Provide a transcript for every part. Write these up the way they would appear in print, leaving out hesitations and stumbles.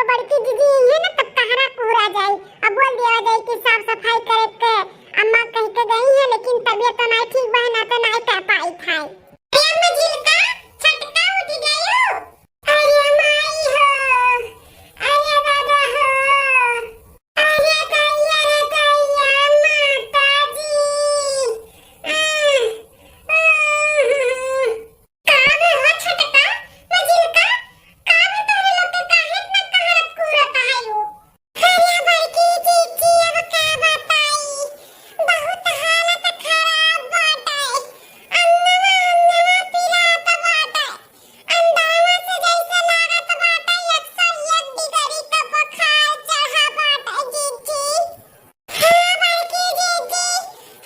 बड़की दीदी है ना तब कहरा पूरा जाए। अब बोल दिया जाए कि साफ सफाई करे के अम्मा कह के गई है, लेकिन तबीयत तो नहीं ठीक बहना तो नहीं कर पाई था। अरे मजिलका छटका उठ गई हो। अरे माई हो, अरे दादा हो, अरे दैया माता जी। काबे हो छटका मजिलका, काबे तोरे लोग के काहे इतना कहरत कुरत आयो। अरे बड़की जीजी अब का बताई, बहुत हालत खराब बाटे। अन्नवा पिरात बाटे, अंदरवा से जैसे लागत बाटे अक्सरियत बिगड़ी का बुखार चढ़ा बाटे जीजी। हाँ बड़की जीजी,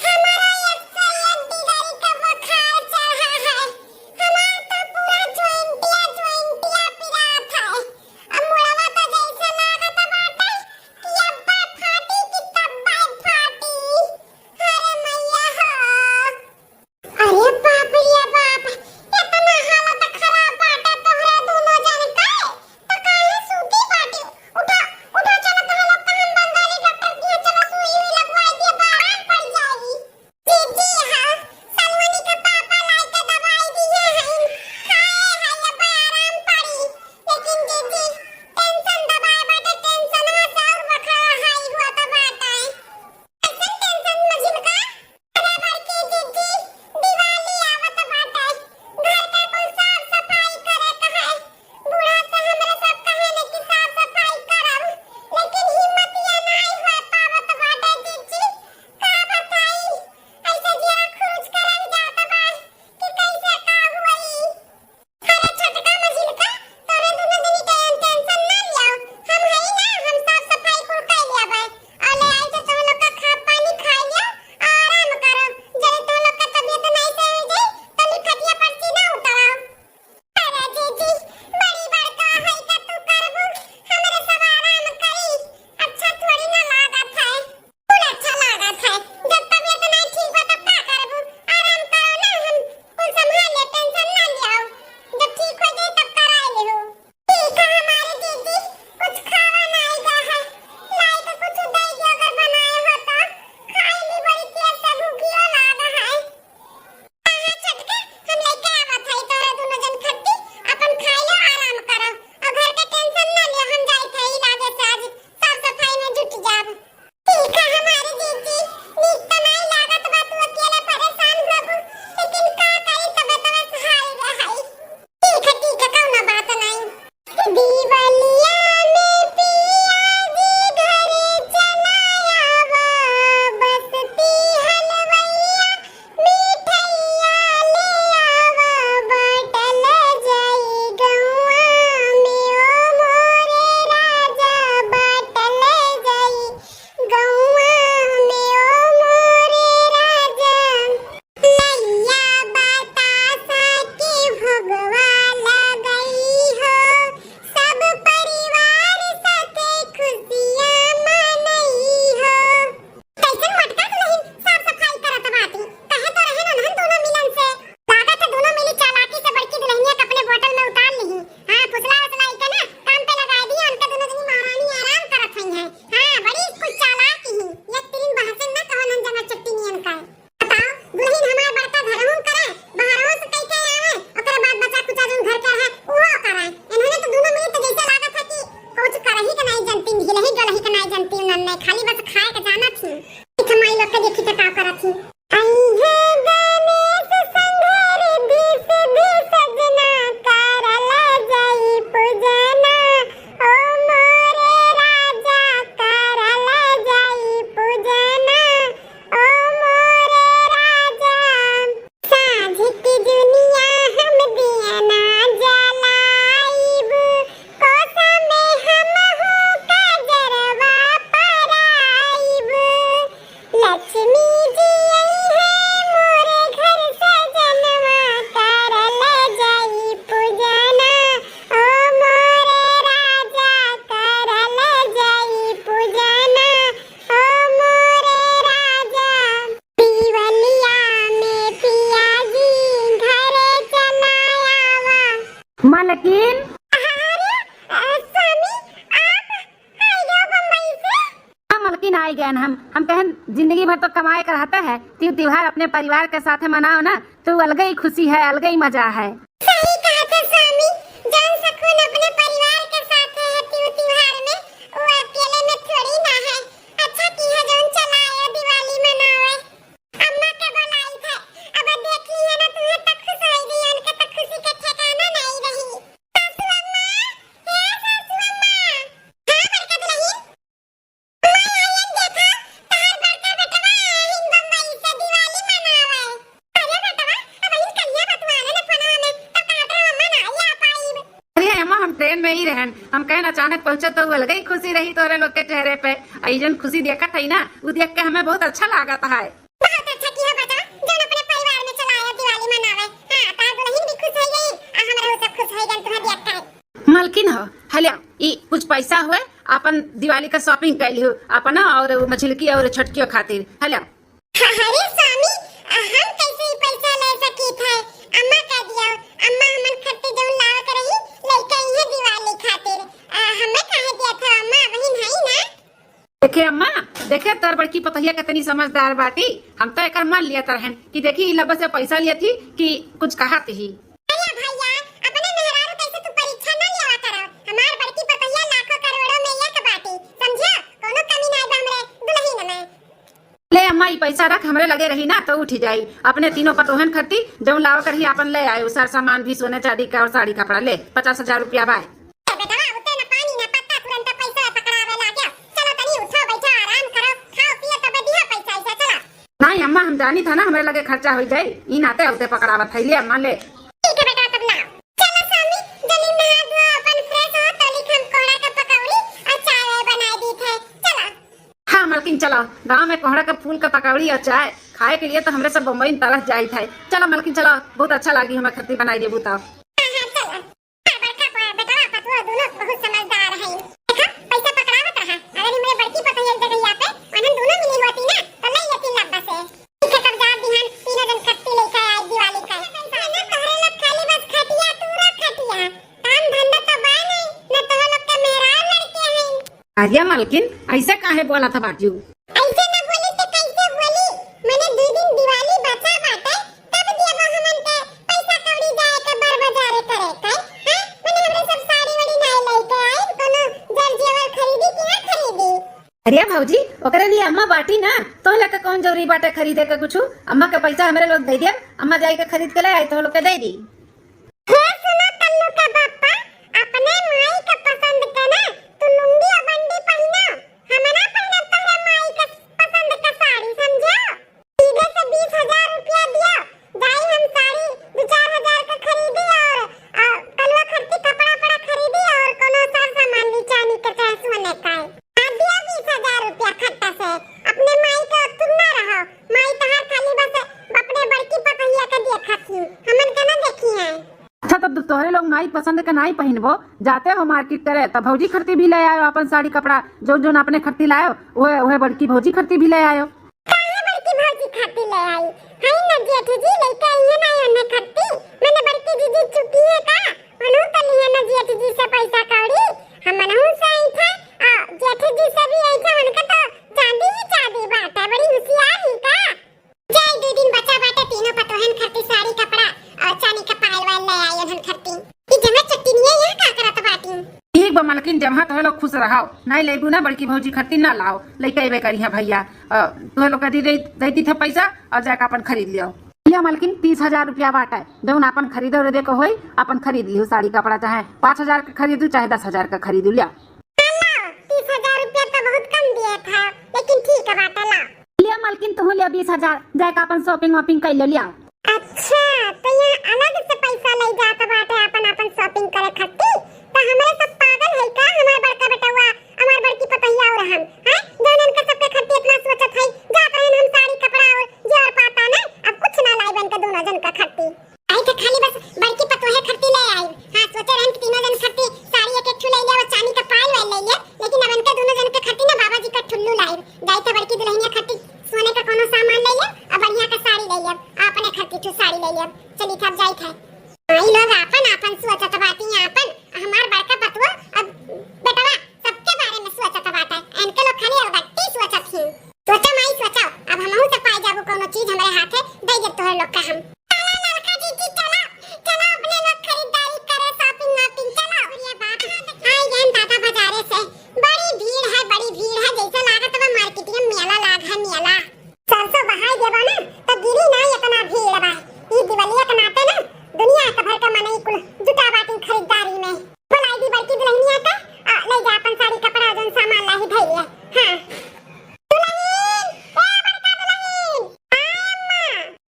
हमारा अक्सरियत बिगड़ी का बुखार चढ़ा है। हमारा तो पूरा जोइंटिया पिरात है। अब मुड़वा तो जैसे लागत बाटे कि अब्बा फाटी कि तब्बा फाटी। अरे मैया हो, अरे बाप रे बाप, इतना हालत खराब बाटे तोहरा दोनों जन का। तो काहे सूती बाटे। उठा उठा चलो तुम लोग तो हम बंगाली डॉक्टर के यहाँ चलो सुई हुई लगवाई दिए तो आराम पड़ जाएगी। जीजी हाँ, सलमनी के पापा लाई के दवाई दिए हैं, खाए हैं अब आराम पड़ी। लेकिन जीजी टेंशन दबाए बाटे, टेंशन है से और बखरा हाई हुआ तो बाटे। ऐसा टेंशन मजिलका। अरे बड़की जीजी, दिवाली आवत बाटे, घर के कुल साफ सफाई करे के है। बूढ़ा से हमरे सब कहे ने कि साफ सफाई करब, लेकिन हिम्मतिया नहीं हो पावत बाटे जीजी। का बताई, ऐसे जीरा खर्च करल जात बा कि कैसे का हुई। अरे छटका मजिलका, तोरे दोनों जनी के टेंशन ना लियो, हम हई ना, हम साफ सफाई कुल कर लेबै। और ले आई से तुम लोग का खा पानी खा लियो, आराम करो। जब तुम लोग का तबीयत नहीं सही हो जाए तो निखटिया पर से ना उतरो। अरे जीजी, बड़ी बड़का है का तू करबू, हमरे सब आराम करी। अच्छा थोड़ी ना लागत है, कुल अच्छा लागत है। जब तबीयत नहीं ठीक बा तब का करबू, आराम करो ना, हम कुल संभाल ले, टेंशन ना लियो। जब ठीक हो जाए तब कराए लेहो। ठीक है हमारे जीजी, कुछ खावा नहीं जा है, लाई तो कुछ दे दियो अगर बनाए हो तो, खाई ली बड़ी तेज से भूखियो लागा है। हाँ छटका, हम लेके आवत है तोरा दोनों जन खट्टी, अपन खाई लो आराम करो। और घर के टेंशन ना लियो, हम जाई थे इलाज से आज साफ सफाई में जुट जाब। ठीक है हमारी जीजी, नीक तो नहीं लागत बा, तू अकेले परेशान होबू, लेकिन का करी तबीयत हाल रही। ठीक है कौनो बात नहीं। दीवालिया में पिया जी घर चला आवा, बसती हलवैया मिठैया ले आवा, बाटल जाई गौआ में ओ मोरे राजा, बाटल जाई गौआ में ओ मोरे राजा। नैया बतासा के भगवा लगई हो, सब परिवार साथे खुशियाँ मनई हो। कैसन मटका दुल्हन साफ सफाई करत बाटी, कहे तो रहे न हम दोनों मिलन से। लागत है दोनों मिली चालाकी से बड़की दुल्हनिया के अपने बोतल में उतार ली। हाँ फुसला वसलाई के ना काम पे लगा दी, उनके दोनों जनी महारानी आराम करत हई हैं। हाँ बड़ी कुछ चालाक ही, एक तीन बहसन ना कहो नन जमा चट्टी नियन का। बताओ दुल्हन हमार बड़का घरहू करे, बाहरों से कई के आवे, ओकरे बाद बचा कुचा जोन घर के है उहो करे। इन्होंने तो दोनों मिली तो जैसे लागत है कि कुछ करही के नहीं जानती, ढिलही डलही के नहीं जानती, उन्होंने खाली बस खाए के जाना थी। इथमाई लोग के देखी टकाव करत थी। आई है गणेश संघर दिस दिस सजना, करला जाई पूजना, ओ मोरे राजा करला जाई पूजना, ओ मोरे राजा। साँझ की दुनिया हम दिया ना जलाइब, कोसा में हम हो कजरवा पराइब। लक्ष्मी जी आई गए हम कहें जिंदगी भर तो कमाए कर रहते हैं, त्योहार अपने परिवार के साथ मनाओ ना, तो अलग ही खुशी है, अलग ही मजा है। सही कहा था स्वामी, जान सकून अपने परिवार के साथ है त्योहार में, वो अकेले में थोड़ी ना है। अच्छा किया जोन चलाए दिवाली मनावे, अम्मा के बुलाई थे, अब देख लिया ना तुम्हें तक खुश हो गई, उनके तक खुशी के ठिकाना नहीं रही। सासू अम्मा, हे सासू अम्मा, हाँ बरकत रही। मैं आयन देखा, तहार बड़का बेटवा आहिन बम्बई से दिवाली मनावे। अरे बेटवा, अब इन कलिया बतवाने ने फोनवा में, तब कहत रहो अम्मा ना आ पाई। अरे अम्मा हम ट्रेन में ही रहन, हम कहें अचानक पहुंचे तो अलग ही खुशी रही तोरे लोग के चेहरे पे। जन खुशी देखा थी ना, वो देख के हमें बहुत अच्छा लागत है। बहुत अच्छा किया बेटा, जन अपने परिवार में चलाया दिवाली मनावे। हां तार दुल्हन भी खुश हो गई और हमरा सब खुश हो गन तुम्हारी देख के। मालकिन हो हलिया ई कुछ पैसा हुए अपन दिवाली का शॉपिंग कर लियो अपना और मछली और छटकियों खातिर। हलिया अरे स्वामी, हम कैसे ही पैसा ले सकी थे? अम्मा कह दिया, अम्मा हमन खट्टी जो लाव कर रही लेके ये दिवाली खातिर हमें कह दिया था। अम्मा बहन है ना? देखे अम्मा, देखे तोर बड़की पतहिया कितनी समझदार बाटी। हम तो एकर मान लिया तरहन कि देखी लब्बा से पैसा लिया थी कि कुछ कहा थी। अरे भैया, अपने मेहरारू कैसे तू परीक्षा ना लेवा करो। हमार बड़की पतहिया लाखों करोड़ों में एक बाटी, समझियो? कोनो कमी ना बा हमरे दुल्हन में। ले अम्मा ई पैसा रख, हमरे लगे रही ना तो उठ जाई। अपने तीनों पतोहन खर्ती जो लाव कर ही अपन ले आयो, सार सामान भी सोने चांदी का और साड़ी कपड़ा ले 50,000 रुपया बाय। बेटा उते ना पानी ना पत्ता तुरंत पैसा पकड़ावे लागे। चलो तनी उठो बैठो आराम करो, खाओ पियो तब दिया पैसा ऐसा चलो। नहीं अम्मा हम जानी था ना हमरे लगे खर्चा हो जाई, ई नाते उते पकड़ावत है। ले अम्मा ले। ठीक है बेटा तब लाओ। चलो स्वामी, जल्दी नहा धो अपन फ्रेश हो तो लिखम कोहड़ा का पकौड़ी और चाय बना दी थे। चलो। हाँ मालकिन चलो, गांव में कोहड़ा का फूल का पकौड़ी और चाय खाए के लिए तो हमरे सब बम्बई तरह जाई थे। चलो मालकिन चलो, बहुत अच्छा लगी हमें खत्ती बनाई दे बुता। दोनों बहुत समझदार हैं। देखा पैसा पकड़ावत रहा, अगर मेरे बड़की पतैया जगह यहाँ पे अनन दोनों मिली होती ना तो ले लेती लब्बा से। ठीक है तब जा बिहान तीनों जन खट्टी लेकर आए दिवाली का। ना तोहरे लोग खाली बस खटिया तूरा खटिया, काम धंधा तो बा नहीं, ना तोहरे लोग के मेहरार लड़के हैं। अरे मालकिन ऐसे काहे बोला था बाटियो? ऐसे ना बोली तो कैसे बोली? मैंने 2 दिन दिवाली बचा बाटे तब देबो हमन के पैसा कौड़ी जाए के बर बाजार करे के। हां मैंने हमरे सब साड़ी वाड़ी नहीं लेके आए, कोनो जर जेवर खरीदी कि ना खरीदी। अरे भौजी ओकरे लिए अम्मा बाटी ना, तो लगे कौन जरूरी बाटे खरीदे के कुछ? अम्मा के पैसा हमरे लोग दे दिया, अम्मा जाई के खरीद के ले आई तो लोग के दे दी। हे सुनो तल्लू का बापा, अपने माई का पसंद का ना तू लुंगी और बंडी पहना, हमरा पहना तोहरे माई का पसंद का साड़ी, समझो? सीधे से 20,000 रुपया दिया, जाई हम साड़ी 2-4 हजार का खरीदी और कलवा खर्ची कपड़ा पड़ा खरीदी और कोनो सार सामान ली चांदी के चाहे सोने का है। आ दिया 20,000 रुपया खट्टा से। अपने माई का तुम ना रहो, माई तहार खाली बस अपने बड़की पतैया का देखा थी, हमन के ना देखी है। अच्छा तो तोहरे लोग माई पसंद का नहीं पहनबो, जाते हो मार्केट करे तो भौजी खर्ती भी ले आयो अपन साड़ी कपड़ा, जो जो अपने खर्ती लायो वह बड़की भौजी खर्ती भी ले आयो। काहे बड़की भौजी खर्ती ले आई? हाय ना जेठ जी लेके आई है ना उन्हें खर्ती, मैंने बड़की दीदी चुकी है का उन्हों तो लिया ना जेठ जी से पैसा कौड़ी, हमन हूं से आई थे जेठ जी से भी आई थे, उनका तो चांदी ही चांदी बात है, बड़ी होशियार ही का। जाई 2 दिन बचा बाटे तीनों पतोहन खर्ती साड़ी कपड़ा और चांदी का पायल वाल ले आई उन्हन खर्ती। ई जमा चट्टनिया यहां का करत बाटी। ठीक बा मालकिन, जहाँ तोहे लोग खुश रहो, नहीं लेबू ना बड़की भौजी खर्ती ना लाओ, लेके अबे करिया भैया। तोहे लोग के देती थे पैसा और जाके अपन खरीद लियो। लिया मालकिन 30,000 रुपया बाटे, जौन अपन खरीदो रे को होई अपन खरीद लियो साड़ी कपड़ा, चाहे 5,000 का खरीदू चाहे 10,000 का खरीदू। लिया 30,000 रुपया तो बहुत कम दिया था, लेकिन ठीक है बाटा ला। लिया मालकिन तू लिया 20,000, जाके अपन शॉपिंग वॉपिंग कर लिया। अच्छा तो यहाँ अलग से पैसा ले जाता बाटे अपन शॉपिंग करे खट्टी, तो हमारे सब पागल है का? हमारा बड़का बेटा हुआ, हमार बड़की पतैया और हम हैं दोनों का सबके खट्टी इतना सोचत है, जात रहन हम साड़ी कपड़ा और जेवर पाता ना, अब कुछ ना लाई बन के दोनों जन का खट्टी आई तो खाली बस बड़की पतोहे खट्टी ले आई। हां सोचे रहन कि तीनों जन खट्टी साड़ी एक एक ले लिया और चांदी का पायल वाल ले लिया, लेकिन अब इनके दोनों जन के खट्टी ना बाबा जी का ठुल्लू लाई, जाई तो बड़की दुल्हनिया खट्टी सोने का कोनो सामान ले लिया और बढ़िया का साड़ी ले लिया, अपने खट्टी ठू साड़ी ले लिया। चली थप जाई थे आई लोग अपन सोचत बाटी अपन हमार बड़का पतवा अब बेटवा तोहर लोग का हम। चला लड़का जीजी चला, चला अपने लोग खरीदारी करे, शॉपिंग वॉपिंग चला। अरे बाप आई गए दादा बाजारे से, बड़ी भीड़ है जैसे लागत बा मार्केट में मेला लाग है मेला। सरसों बहाई देबा ना तो गिरी ना इतना भीड़ बा। ई दिवालिया के नाते ना दुनिया का भर का मनई कुल जुटा बाटी खरीदारी में। बोलाई दी बड़की दुल्हनिया का ले जा अपन साड़ी कपड़ा जन सामान लाही धइले। हां दुल्हन ए बड़का दुल्हन आ अम्मा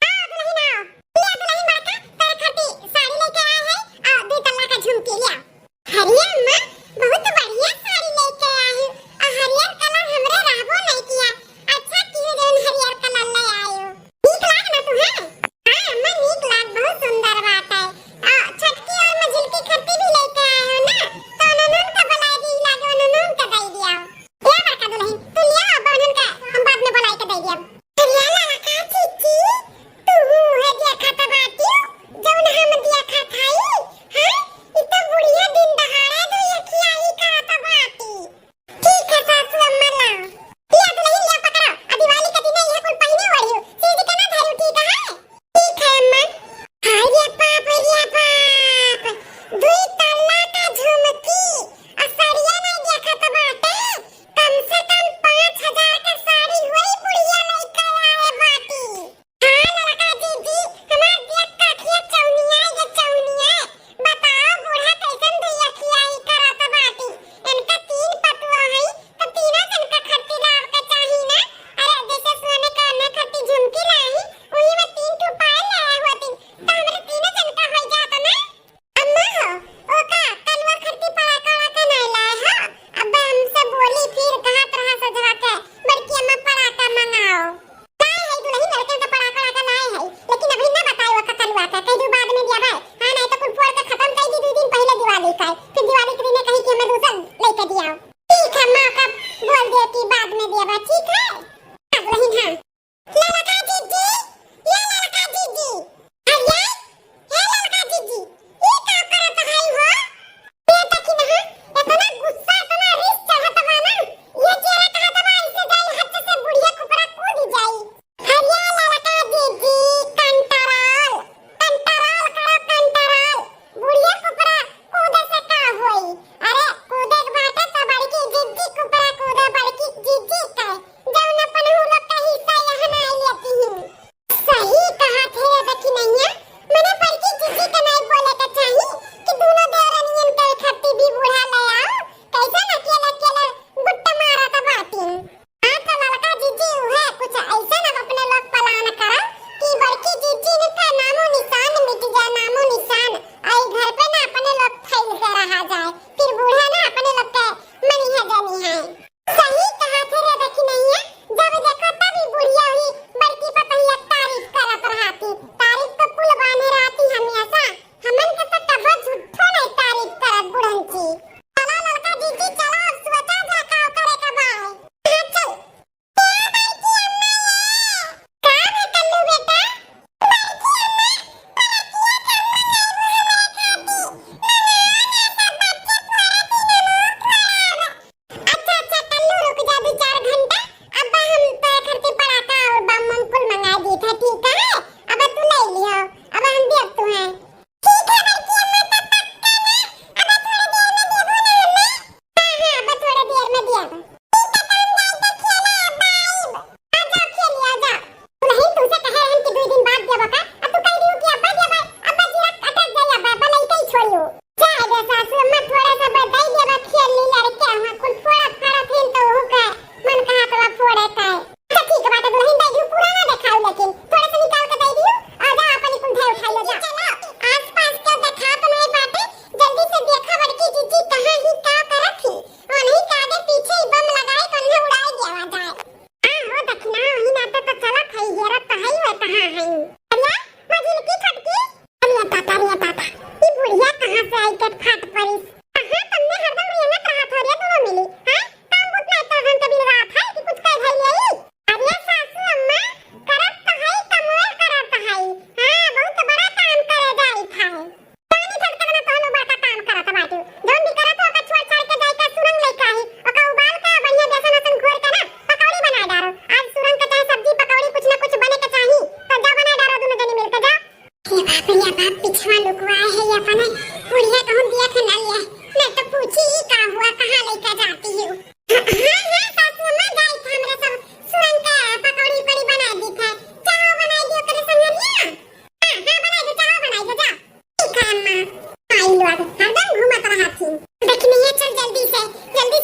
आ दुल्हन आओ ले दुल्हन बड़का तेरे खातिर साड़ी लेके आए हैं और 2 तल्ला का झुमकी ले आओ। हरिया अम्मा बहुत बढ़िया साड़ी लेके आए हैं और हरियर कलर हमरे रहबो नहीं किया। अच्छा क्यों जन हरियर कलर ले आए हो? ठीक लाग ना तुम्हें? हां अम्मा ठीक लाग, बहुत सुंदर बात है। छटकी और मजिल की खट्टी भी लेके आए हो ना तो ननन का बुलाई दी लागे ननन का दे दिया। ए बड़का दुल्हन तू ले आ बनन का हम बाद में बुलाई के दे दिया। हरियाला लगा चीची तू है दिया खाता बाटी जौन हम दिया खाई हां इ तो बुढ़िया दिन दहाड़े दो ये खियाई खाता बाटी। ठीक है सासू अम्मा ला ले दुल्हन ले पकड़ो आ दिवाली के दिन ये कुल पहने वाली हो सीधी के ना धरू ठीक है? ठीक है अम्मा। हाय रे बाप 2 तल्ला का झुमकी और साड़ियां नहीं देखत बाटे, कम से कम 5000 का साड़ी हुई बुढ़िया लेके आए बाटी। हां लड़का जीजी हमार देख काखिया चौनिया बताओ बूढ़ा कैसन दैया खियाई करत बाटी। इनका 3 पतुआ है तो तीनों जन का खट्टी लाव के चाही ना। अरे जैसे सोने का ना खट्टी झुमकी लाई वही में 3 ठो पायल लाया होती तो हमरे तीनों जन का हो जाता ना। अम्मा हो ओका कलवा खट्टी पड़ाका का नहीं लाए हो। अब हमसे बोली फिर कहां तरह सजवा के बड़की अम्मा पड़ाका मंगाओ। लाए है दुल्हन लड़के का पड़ाका का लाए है लेकिन अभी ना बताओ ओका कलवा का कहीं बाद में दिया भाई। हां नहीं तो कुल फोड़ के खत्म कर दी 2 दिन पहले दिवाली का फिर दिवाली के दिन कहीं कि हमें दूसरा लेके दिया। ठीक है मां का बोल दे कि बाद में दिया बा ठीक है दुल्हन। हां लड़का जीजी ये लड़का जीजी अरे ये लड़का जीजी ये का करत है हो? ये तक ना इतना गुस्सा इतना रिस चढ़त बा ना ये चेहरा कहत बा ऐसे जाई हाथ से बुढ़िया कुपरा कूद जाई। हरिया लड़का जीजी कंटरोल बुढ़िया कुपरा कूदे से का होई? अरे कूदे के बाटे तो बड़की जीजी कुपरा कूदे बड़की जीजी का जौन अपन हम लोग का हिस्सा यहां ना लेती हूं। सही कहा थे देखी नहीं है मैंने बड़की जीजी का नहीं बोले का चाहिए कि दोनों देवरानियन के खट्टी भी बूढ़ा ले आओ कैसे न अकेले गुट्टा मारा था बाटी। हां तो लड़का जीजी है कुछ ऐसा ना अपने लोग पलान करा कि बड़की जीजी ने का नामो निशान मिट जाए नामो निशान आई घर पे ना अपने लोग फैल के रहा जाए फिर बूढ़ा ना अपने लोग के मनी है जानी है। सही कहा थे रे देखी नहीं है जब देखो तभी बुढ़िया हुई बड़की पतैया तारीफ करत रहती। तारीफ तो कुल बाने रहती हमेशा हमन के तो कबो झूठो नहीं तारीफ करत बुढ़न की। चलो लड़का जीजी चलो अब सोचा जा का करे का बा। हां चल ए बड़की अम्मा का बेटल्लू बेटा बड़की अम्मा पड़किया कम्मा नहीं हमें खाती अच्छा कल्लू रुक जा 2-4 घंटा अब हम तो खर्चे पड़ाका और बम कुल मंगा दी था ठीक है अब तू ले लियो अब हम देख तू है ठीक है बड़की अम्मा तब तक का ना अब थोड़ी देर में देबो ना हमें। हां अब थोड़ी देर में देबो ठीक है तो हम जाए तो खेला बाय आ जा खेलिया जा। नहीं तुमसे कहे हम कि 2 दिन बाद देबो का अब तू कह दियो कि अब्बा देबो अब्बा जीरा अटक जाए अब्बा भले ही छोड़ियो चाहे रे सासू अम्मा थोड़ा सा बताई देबो खेल ली लड़के हां कुल फोड़ा फाड़ा फिर तो हो का मन कहा तो फोड़े का है। अच्छा ठीक है बात दुल्हन दे दियो पूरा ना दिखाओ लेकिन थोड़ा सा निकाल के दे दियो और जा अपन कुल उठा लो जा। चलो आस-पास के दिखा तो नहीं बाटे जल्दी से देखा बड़की जीजी कहां ही का करत थी और नहीं का आगे पीछे ही बम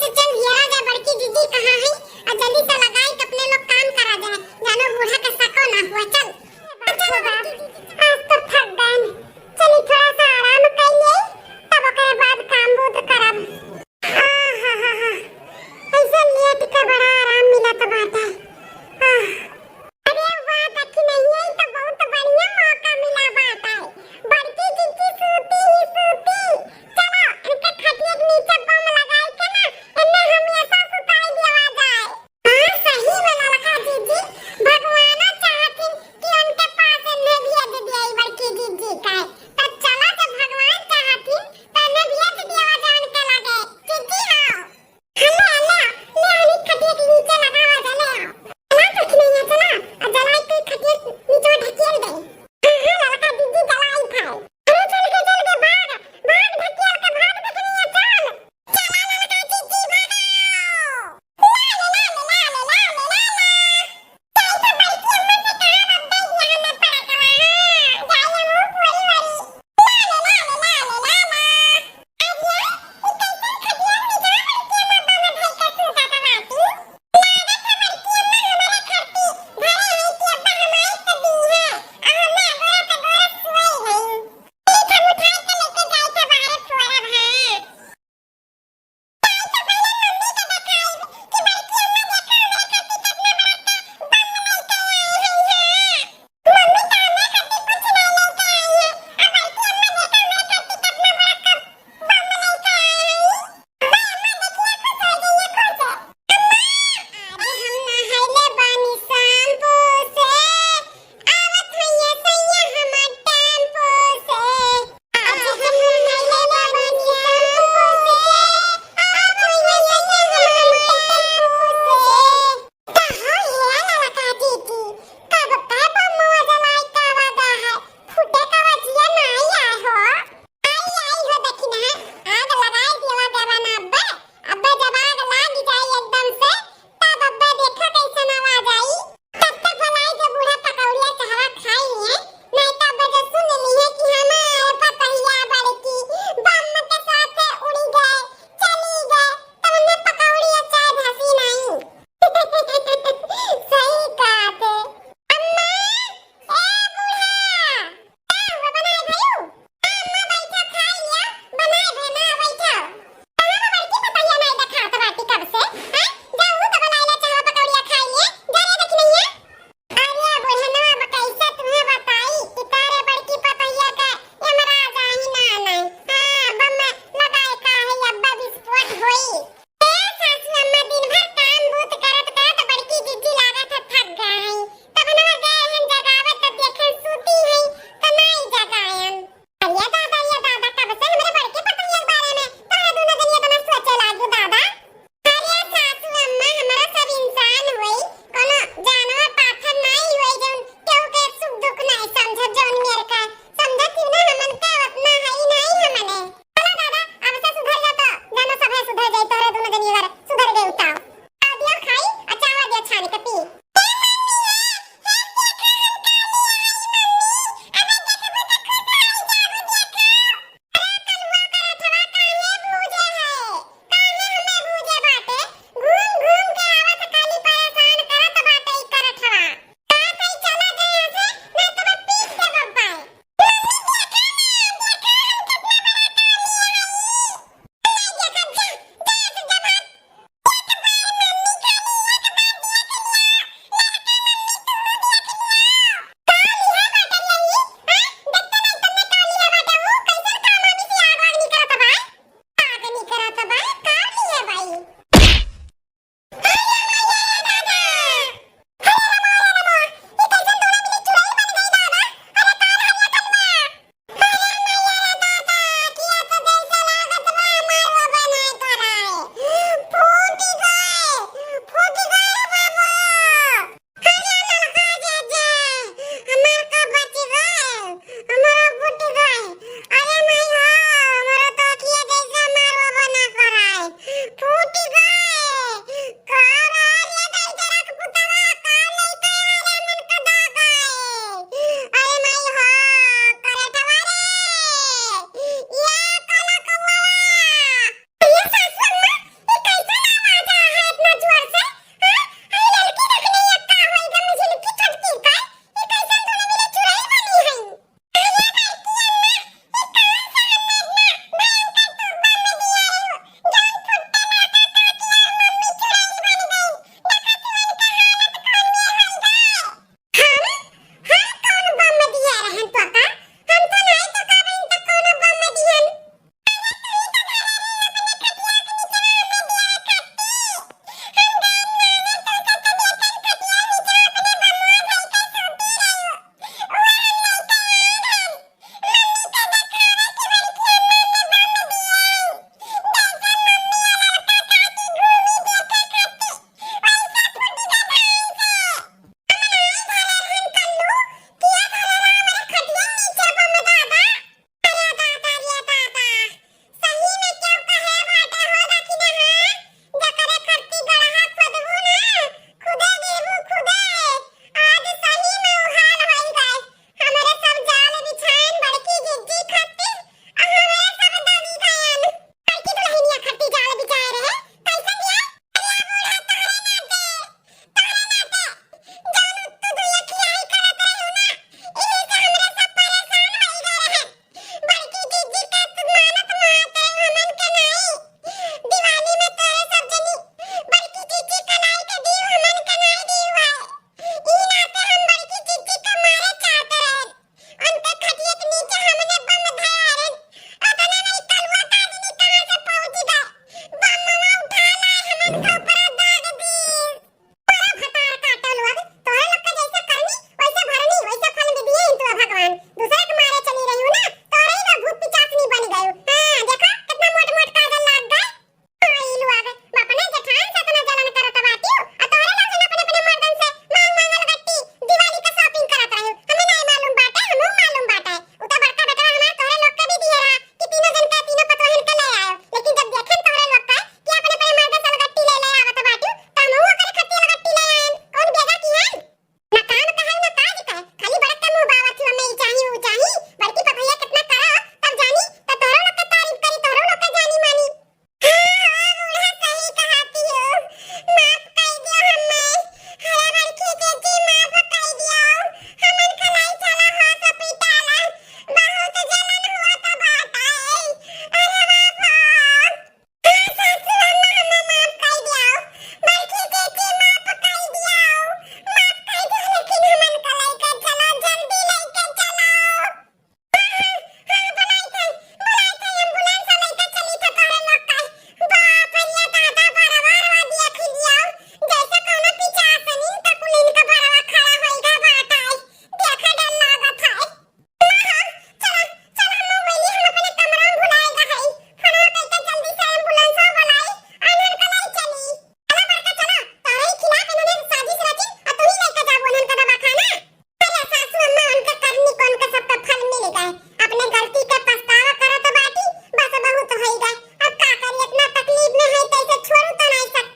से चल हेरा जा बड़की दीदी कहाँ है